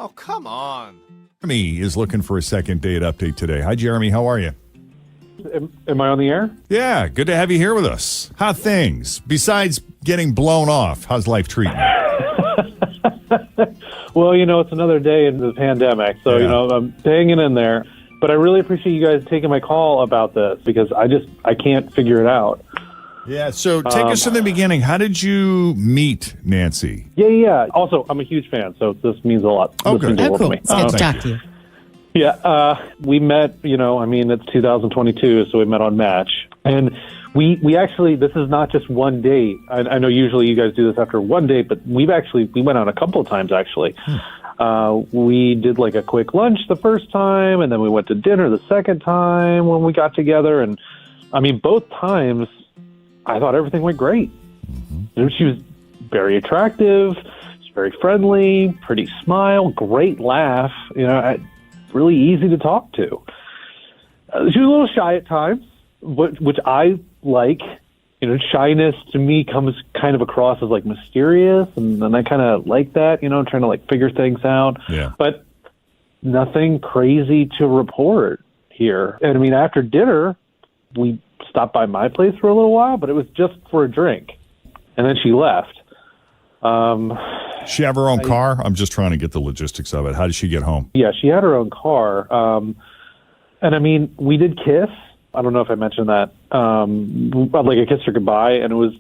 Oh, come on. Jeremy is looking for a second date update today. Hi, Jeremy. How are you? Am I on the air? Yeah, good to have you here with us. How things? Besides getting blown off, how's life treating you? Well, it's another day in the pandemic, so, I'm hanging in there. But I really appreciate you guys taking my call about this because I can't figure it out. Yeah, so take us to the beginning. How did you meet Nancy? Yeah. Also, I'm a huge fan, so this means a lot. Oh, This good. means a lot to Cool. me. It's good to talk to you. Yeah, we met, it's 2022, so we met on Match. And we actually, this is not just one date. I know usually you guys do this after one date, but we went out a couple of times, actually. We did like a quick lunch the first time, and then we went to dinner the second time when we got together. And both times, I thought everything went great. Mm-hmm. She was very attractive, she's very friendly, pretty smile, great laugh, really easy to talk to. She was a little shy at times, which I like. Shyness to me comes kind of across as like mysterious, and I kind of like that, trying to like figure things out. Yeah. But nothing crazy to report here. And after dinner, we stopped by my place for a little while, but it was just for a drink. And then she left. She have her own car? I'm just trying to get the logistics of it. How did she get home? Yeah, she had her own car. And we did kiss. I don't know if I mentioned that. I kissed her goodbye, and it was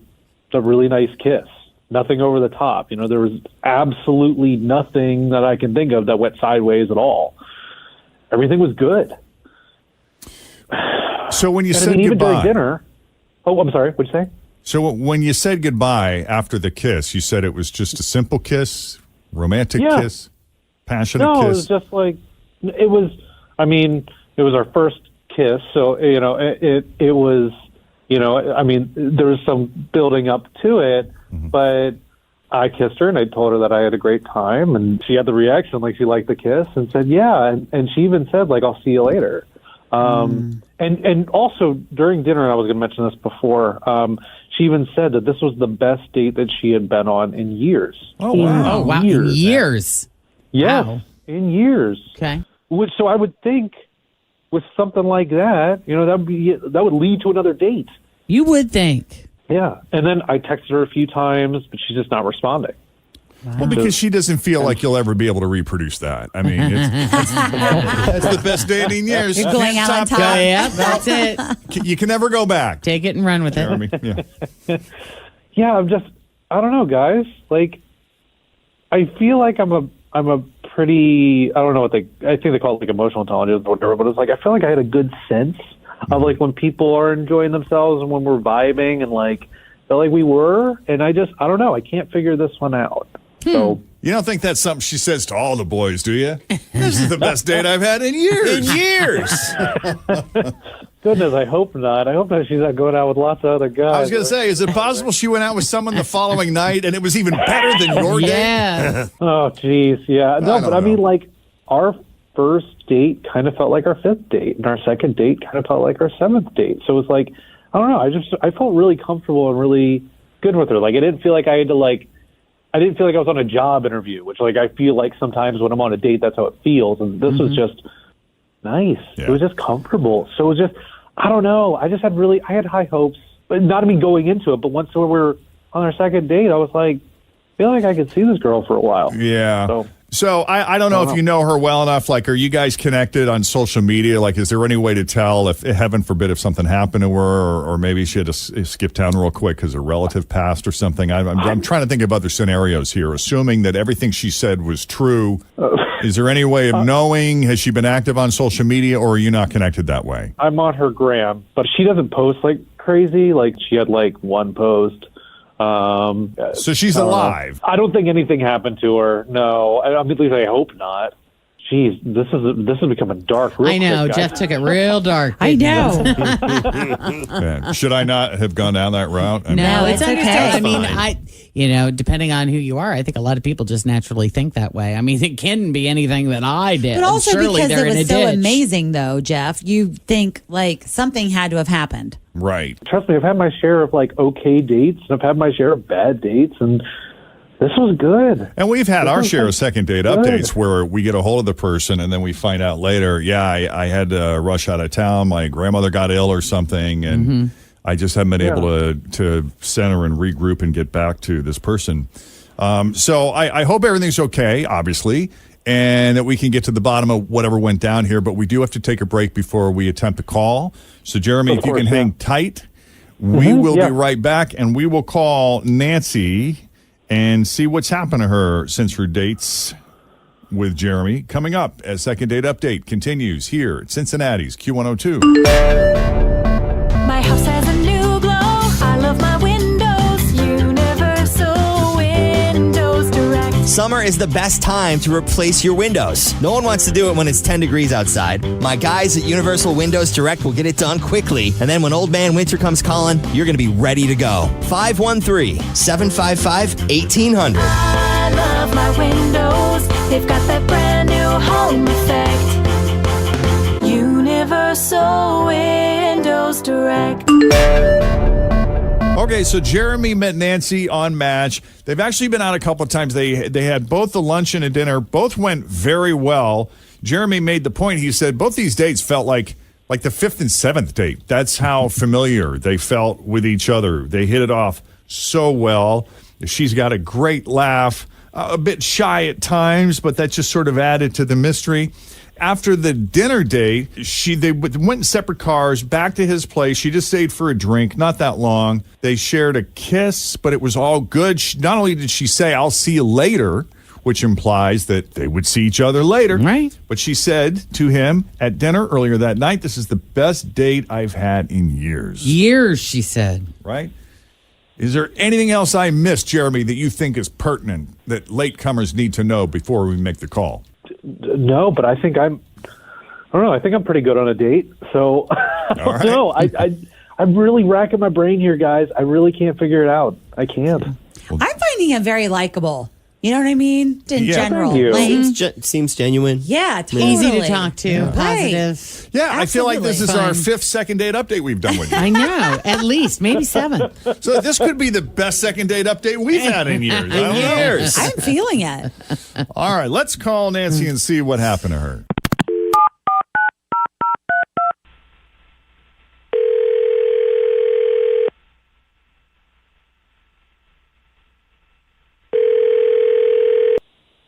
a really nice kiss. Nothing over the top. There was absolutely nothing that I can think of that went sideways at all. Everything was good. So when you said even goodbye, during dinner. Oh, I'm sorry. What'd you say? So when you said goodbye after the kiss, you said it was just a simple kiss, romantic kiss, passionate kiss? No, it was just like, it was our first kiss. So, it was, there was some building up to it, but I kissed her and I told her that I had a great time, and she had the reaction like she liked the kiss and said, yeah. And she even said like, I'll see you later. And also during dinner, and I was going to mention this before, she even said that this was the best date that she had been on in years. Oh, wow. Oh, wow. In years. Yes, Wow. in years. Okay. So I would think with something like that, that would lead to another date. You would think. Yeah. And then I texted her a few times, but she's just not responding. Well, because she doesn't feel like you'll ever be able to reproduce that. It's the best date in years. You're going out on top. Yeah, that's it. You can never go back. Take it and run with it. Jeremy. Yeah. Yeah, I don't know, guys. Like, I feel like I'm a pretty, I don't know I think they call it like emotional intelligence or whatever, but it's like, I feel like I had a good sense of like when people are enjoying themselves and when we're vibing and like, felt like we were, and I don't know. I can't figure this one out. So You don't think that's something she says to all the boys, do you? This is the best date I've had in years. Goodness, I hope not. I hope that she's not going out with lots of other guys. I was going to say, is it possible she went out with someone the following night and it was even better than your date? Yeah. Oh, geez, yeah. No, but I mean, like, our first date kind of felt like our fifth date, and our second date kind of felt like our seventh date. So it's like, I don't know. I felt really comfortable and really good with her. Like, I didn't feel like I was on a job interview, which, like, I feel like sometimes when I'm on a date, that's how it feels. And this was just nice. Yeah. It was just comfortable. So it was just, I don't know. I had high hopes, but not going into it. But once we were on our second date, I was like, I feel like I could see this girl for a while. Yeah. So I don't know if you know her well enough. Like, are you guys connected on social media? Like, is there any way to tell if, heaven forbid, if something happened to her, or maybe she had to skip town real quick because a relative passed or something? I'm trying to think of other scenarios here. Assuming that everything she said was true, is there any way of knowing? Has she been active on social media, or are you not connected that way? I'm on her gram, but she doesn't post like crazy. Like, she had like one post. So she's alive. I don't think anything happened to her. No, at least I hope not. Jeez, this is becoming dark. I know. Quick, Jeff took it real dark. I know. Yeah. Should I not have gone down that route? No, it's it's okay. understandable. I mean, depending on who you are, I think a lot of people just naturally think that way. I mean, it can be anything that I did. But also Surely because they're it in was a so ditch. amazing, though, Jeff. You think like something had to have happened. Right. Trust me, I've had my share of like okay dates, and I've had my share of bad dates, and This was good. And we've had our share of second date updates where we get a hold of the person and then we find out later, I had to rush out of town. My grandmother got ill or something, and I just haven't been able to center and regroup and get back to this person. So I hope everything's okay, obviously, and that we can get to the bottom of whatever went down here. But we do have to take a break before we attempt to call. So, Jeremy, if you can hang tight, we will be right back, and we will call Nancy and see what's happened to her since her dates with Jeremy. Coming up as Second Date Update continues here at Cincinnati's Q102. My house has a new glow. I love my windows. Universal Windows Direct. Summer is the best time to replace your windows. No one wants to do it when it's 10 degrees outside. My guys at Universal Windows Direct will get it done quickly. And then when Old Man Winter comes calling, you're going to be ready to go. 513-755-1800. I love my windows. They've got that brand new home effect. Universal Windows Direct. Okay, so Jeremy met Nancy on Match. They've actually been out a couple of times. They had both the lunch and a dinner. Both went very well. Jeremy made the point. He said both these dates felt like the fifth and seventh date. That's how familiar they felt with each other. They hit it off so well. She's got a great laugh, a bit shy at times, but that just sort of added to the mystery. After the dinner date, they went in separate cars back to his place. She just stayed for a drink, not that long. They shared a kiss, but it was all good. Not only did she say, "I'll see you later," which implies that they would see each other later. Right. But she said to him at dinner earlier that night, "This is the best date I've had in years." Years, she said. Right? Is there anything else I missed, Jeremy, that you think is pertinent that latecomers need to know before we make the call? No, but I think I don't know. I think I'm pretty good on a date. So I don't know. I'm really racking my brain here, guys. I really can't figure it out. I can't. I'm finding him very likable. You know what I mean? In general. Thank you. Like, Seems genuine. yeah, totally. Easy to talk to, Right. positive. Yeah, I feel like this is Absolutely. our fifth second date update we've done with you. I know, at least, maybe 7. So this could be the best second date update we've had in years. I don't know. Years. I'm feeling it. All right, let's call Nancy and see what happened to her.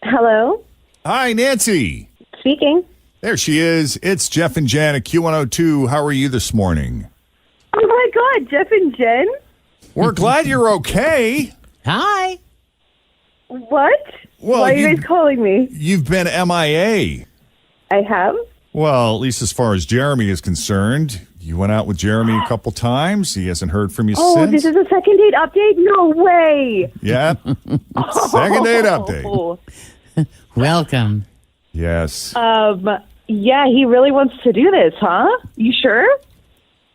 Hello, Hi, Nancy. speaking. There she is. It's Jeff and Jen at Q102. How are you this morning? Oh my God, Jeff and Jen? We're glad you're okay. Hi. What? Well, Why are you guys calling me? You've been MIA. I have? Well, at least as far as Jeremy is concerned. You went out with Jeremy a couple times. He hasn't heard from you Oh, since. this is a second date update? No way. Yeah. Second date update. Oh. Welcome. Yes. Yeah, he really wants to do this, huh? You sure?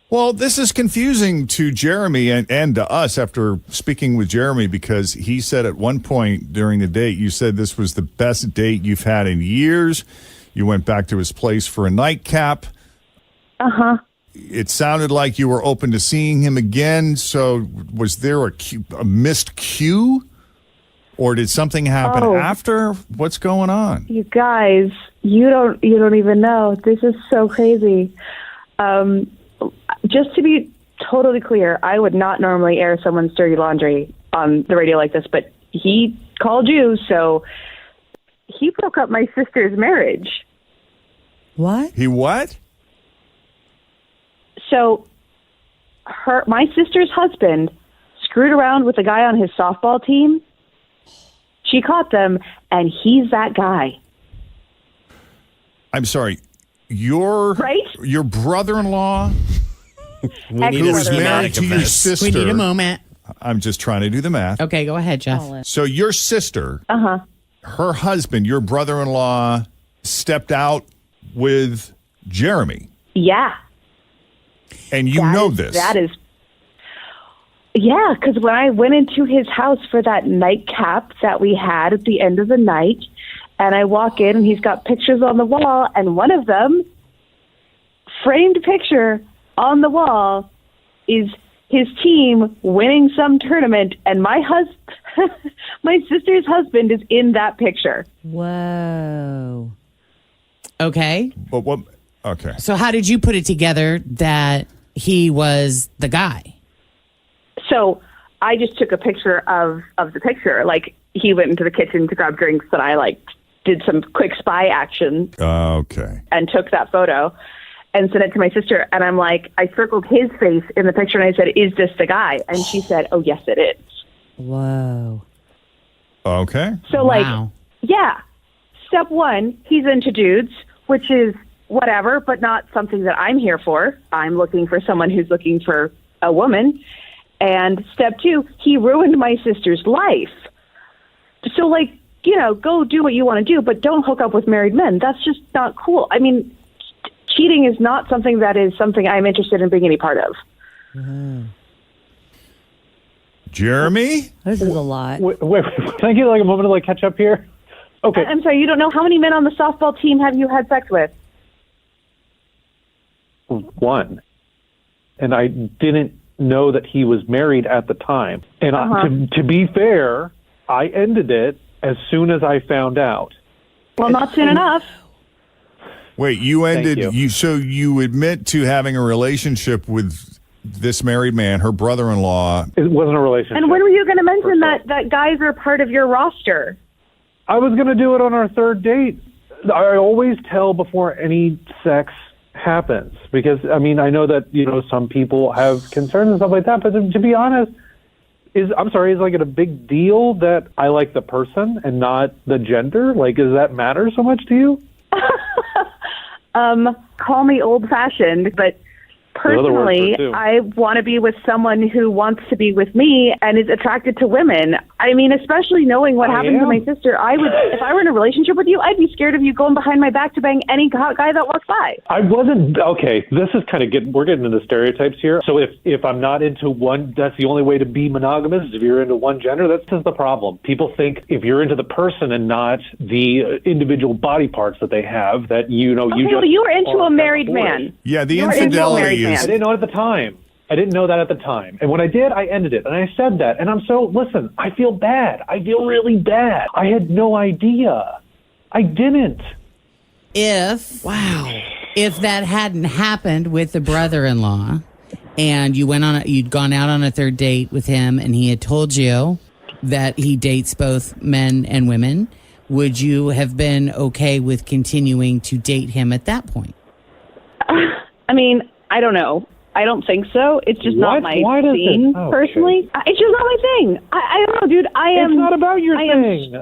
Well, this is confusing to Jeremy and to us after speaking with Jeremy, because he said at one point during the date, you said this was the best date you've had in years. You went back to his place for a nightcap. Uh-huh. It sounded like you were open to seeing him again. So was there a missed cue? Or did something happen after? What's going on? You guys, you don't even know. This is so crazy. Just to be totally clear, I would not normally air someone's dirty laundry on the radio like this, but he called you, so he broke up my sister's marriage. What? He what? So my sister's husband screwed around with a guy on his softball team. She caught them, and he's that guy. I'm sorry. Your brother-in-law who is married to your sister. We need a moment. I'm just trying to do the math. Okay, go ahead, Jeff. So your sister, her husband, your brother-in-law, stepped out with Jeremy. Yeah. And you know this. That is. Yeah, because when I went into his house for that nightcap that we had at the end of the night, and I walk in and he's got pictures on the wall, and one of them, framed picture on the wall, is his team winning some tournament, and my my sister's husband is in that picture. Whoa. Okay. But what? Okay. So how did you put it together that he was the guy? So I just took a picture of the picture. Like, he went into the kitchen to grab drinks, and I did some quick spy action. Okay. And took that photo and sent it to my sister. And I'm like, I circled his face in the picture, and I said, "Is this the guy?" And she said, "Oh, yes, it is." Whoa. Okay. So, Wow. yeah. Step one, he's into dudes, which is whatever, but not something that I'm here for. I'm looking for someone who's looking for a woman. And step two, he ruined my sister's life. So, go do what you want to do, but don't hook up with married men. That's just not cool. I mean, cheating is not something that is something I'm interested in being any part of. Jeremy? This is a lot. Wait, can I get a moment to catch up here? Okay. I'm sorry, you don't know how many men on the softball team have you had sex with? One. And I didn't know that he was married at the time. And to be fair, I ended it as soon as I found out. Well, not soon enough. Wait, you ended you. So you admit to having a relationship with this married man, her brother-in-law. It wasn't a relationship. And when were you going to mention that guys are part of your roster? I was going to do it on our third date. I always tell before any sex happens because, I know that, some people have concerns and stuff like that. But to be honest, is it a big deal that I like the person and not the gender? Does that matter so much to you? Call me old-fashioned, but personally, I want to be with someone who wants to be with me and is attracted to women. Especially knowing what happened to my sister, if I were in a relationship with you, I'd be scared of you going behind my back to bang any hot guy that walks by. I wasn't, okay, this is we're getting into stereotypes here. So if I'm not into one, that's the only way to be monogamous, is if you're into one gender. That's just the problem. People think if you're into the person and not the individual body parts that they have, that you were into a married man. Yeah, the You were into a infidelity married man. is... I didn't know it at the time. I didn't know that at the time. And when I did, I ended it. And I said that. And listen, I feel bad. I feel really bad. I had no idea. I didn't. If that hadn't happened with the brother-in-law and you'd gone out on a third date with him and he had told you that he dates both men and women, would you have been okay with continuing to date him at that point? I don't know. I don't think so. It's just not my Why does scene, personally. It's just not my thing. I don't know, dude. It's not about your thing.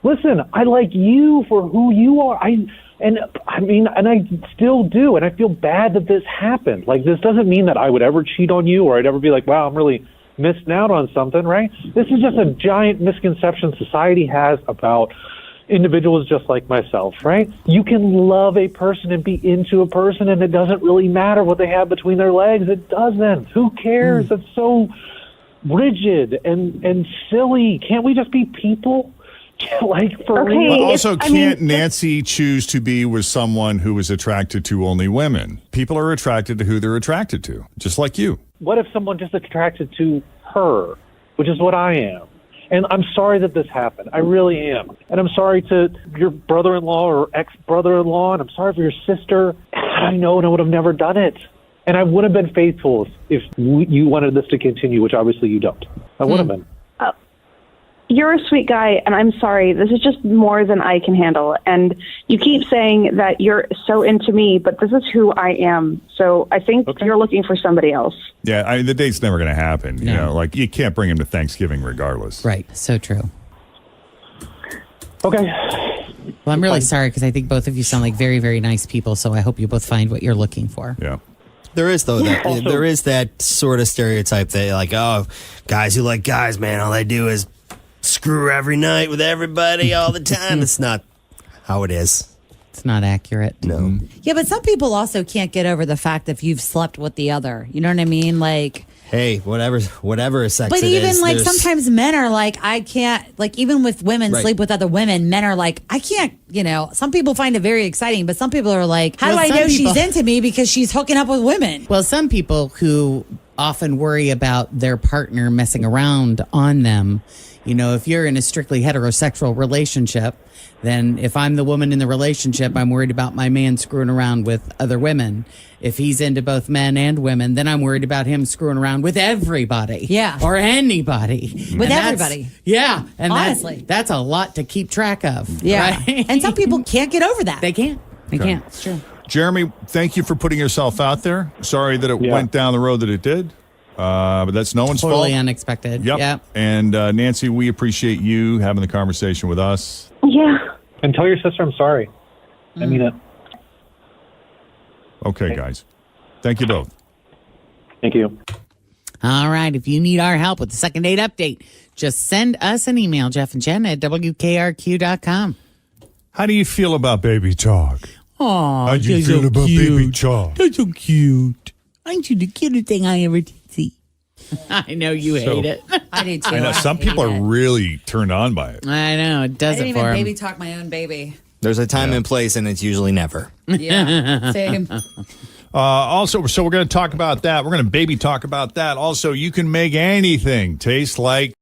Listen, I like you for who you are. And I still do. And I feel bad that this happened. This doesn't mean that I would ever cheat on you or I'd ever be like, wow, I'm really missing out on something, right? This is just a giant misconception society has about individuals just like myself, right? You can love a person and be into a person, and it doesn't really matter what they have between their legs. It doesn't. Who cares? It's so rigid and silly. Can't we just be people? For real? But also, can't Nancy choose to be with someone who is attracted to only women? People are attracted to who they're attracted to, just like you. What if someone just attracted to her, which is what I am? And I'm sorry that this happened. I really am. And I'm sorry to your brother-in-law or ex-brother-in-law, and I'm sorry for your sister. I know and I would have never done it. And I would have been faithful if you wanted this to continue, which obviously you don't. I would have been. You're a sweet guy, and I'm sorry. This is just more than I can handle. And you keep saying that you're so into me, but this is who I am. So I think you're looking for somebody else. Yeah, the date's never going to happen. No. You know, you can't bring him to Thanksgiving regardless. Right. So true. Okay. Well, I'm really sorry because I think both of you sound like very, very nice people. So I hope you both find what you're looking for. Yeah. There is, though, there is that sort of stereotype that, guys who like guys, man, all they do is screw every night with everybody all the time. It's not how it is. It's not accurate. No. Yeah, but some people also can't get over the fact if you've slept with the other. You know what I mean? Hey, whatever sex but it even is, sometimes men are I can't, even with women sleep with other women, men are I can't, some people find it very exciting, but some people are how do I know she's into me because she's hooking up with women? Well, some people who often worry about their partner messing around on them. You know, if you're in a strictly heterosexual relationship, then if I'm the woman in the relationship, I'm worried about my man screwing around with other women. If he's into both men and women, then I'm worried about him screwing around with everybody. Yeah. Or anybody. With And everybody. Yeah. And Honestly. that's a lot to keep track of. Yeah. Right? And some people can't get over that. They can't. They Okay. can't. It's true. Jeremy, thank you for putting yourself out there. Sorry that it went down the road that it did. But that's no one's Totally fault. unexpected. Yep. And Nancy, we appreciate you having the conversation with us. Yeah. And tell your sister I'm sorry. I mean it. Okay, guys. Thank you both. Thank you. All right. If you need our help with the second date update, just send us an email, Jeff and Jen at WKRQ.com. How do you feel about baby talk? Oh, How do you feel about baby talk? That's so cute. Aren't you the cutest thing I ever did see? I know you hate it. I do too. I know some people are really turned on by it. I know. It does I didn't it for even 'em. baby talk my own baby. There's a time and place, and it's usually never. Yeah. Same. Also, so we're going to talk about that. We're going to baby talk about that. Also, you can make anything taste like